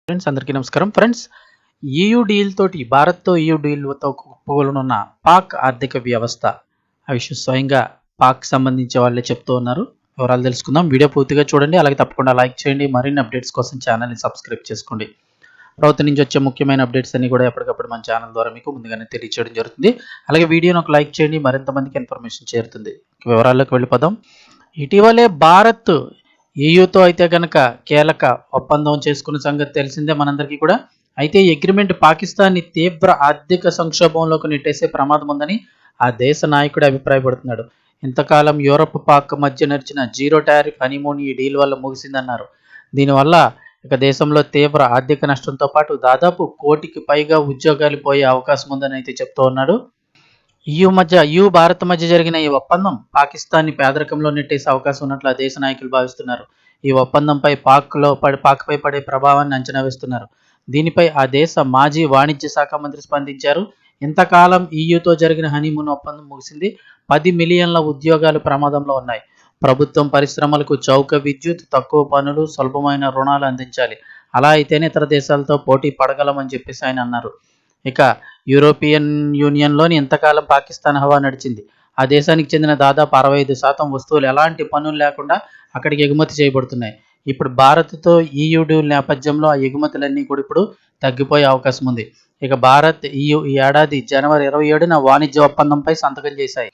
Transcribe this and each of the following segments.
Friends అందరికీ నమస్కారం. Friends, EU deal తోటి భారత్తో ఈయూ డీల్తో కుప్పకూలనున్న పాక్ ఆర్థిక వ్యవస్థ ఆ విషయం స్వయంగా పాక్ సంబంధించి వాళ్ళే చెప్తూ ఉన్నారు. వివరాలు తెలుసుకుందాం. వీడియో పూర్తిగా చూడండి. అలాగే తప్పకుండా లైక్ చేయండి. మరిన్ని అప్డేట్స్ కోసం ఛానల్ని సబ్స్క్రైబ్ చేసుకోండి. ప్రభుత్వం నుంచి వచ్చే ముఖ్యమైన అప్డేట్స్ అన్ని కూడా ఎప్పటికప్పుడు మన ఛానల్ ద్వారా మీకు ముందుగానే తెలియచేయడం జరుగుతుంది. అలాగే వీడియోని ఒక లైక్ చేయండి. మరింత మందికి ఇన్ఫర్మేషన్ చేరుతుంది. వివరాల్లోకి వెళ్ళిపోదాం. ఇటీవలే భారత్ ఈయూతో అయితే కనుక కీలక ఒప్పందం చేసుకున్న సంగతి తెలిసిందే మనందరికీ కూడా. అయితే ఈ అగ్రిమెంట్ పాకిస్తాన్ని తీవ్ర ఆర్థిక సంక్షోభంలోకి నెట్టేసే ప్రమాదం ఉందని ఆ దేశ నాయకుడు అభిప్రాయపడుతున్నాడు. ఇంతకాలం యూరప్ పాక్ మధ్య నడిచిన జీరో టారిఫ్ హనీమూన్ ఈ డీల్ వల్ల ముగిసిందన్నారు. దీనివల్ల ఇక దేశంలో తీవ్ర ఆర్థిక నష్టంతో పాటు దాదాపు 1 కోటికి పైగా ఉద్యోగాలు పోయే అవకాశం ఉందని అయితే చెప్తూ ఉన్నాడు. భారత్ మధ్య జరిగిన ఈ ఒప్పందం పాకిస్తాన్ని పేదరికంలో నెట్టేసే అవకాశం ఉన్నట్లు ఆ దేశ నాయకులు భావిస్తున్నారు. ఈ ఒప్పందంపై పాక్పై పడే ప్రభావాన్ని అంచనా వేస్తున్నారు. దీనిపై ఆ దేశ మాజీ వాణిజ్య శాఖ మంత్రి స్పందించారు. ఇంతకాలం ఈయూతో జరిగిన హనీమూన్ ఒప్పందం ముగిసింది. 10 మిలియన్ల ఉద్యోగాలు ప్రమాదంలో ఉన్నాయి. ప్రభుత్వం పరిశ్రమలకు చౌక విద్యుత్, తక్కువ పనులు, సులభమైన రుణాలు అందించాలి. అలా అయితేనే ఇతర దేశాలతో పోటీ పడగలమని చెప్పేసి ఆయన అన్నారు. ఇక యూరోపియన్ యూనియన్లోని ఇంతకాలం పాకిస్తాన్ హవా నడిచింది. ఆ దేశానికి చెందిన దాదాపు 65% వస్తువులు ఎలాంటి పన్నులు లేకుండా అక్కడికి ఎగుమతి చేయబడుతున్నాయి. ఇప్పుడు భారత్తో ఈయూ డీల్ నేపథ్యంలో ఆ ఎగుమతులన్నీ కూడా ఇప్పుడు తగ్గిపోయే అవకాశం ఉంది. ఇక భారత్ ఈయూ ఈ ఏడాది జనవరి 27న వాణిజ్య ఒప్పందంపై సంతకం చేశాయి.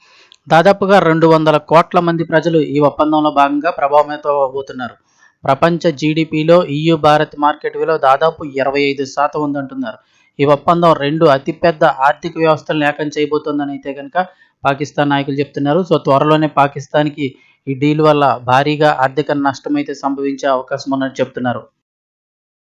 దాదాపుగా 200 కోట్ల మంది ప్రజలు ఈ ఒప్పందంలో భాగంగా ప్రభావితం అవబోతున్నారు. ప్రపంచ జీడిపిలో ఈయూ భారత్ మార్కెట్ విలువ దాదాపు 25% ఉందంటున్నారు. ఈ ఒప్పందం 2 అతిపెద్ద ఆర్థిక వ్యవస్థలను ఏకం చేయబోతోందని అయితే కనుక పాకిస్తాన్ నాయకులు చెప్తున్నారు. సో త్వరలోనే పాకిస్తాన్కి ఈ డీల్ వల్ల భారీగా ఆర్థిక నష్టం అయితే సంభవించే అవకాశం ఉన్నట్టు చెప్తున్నారు.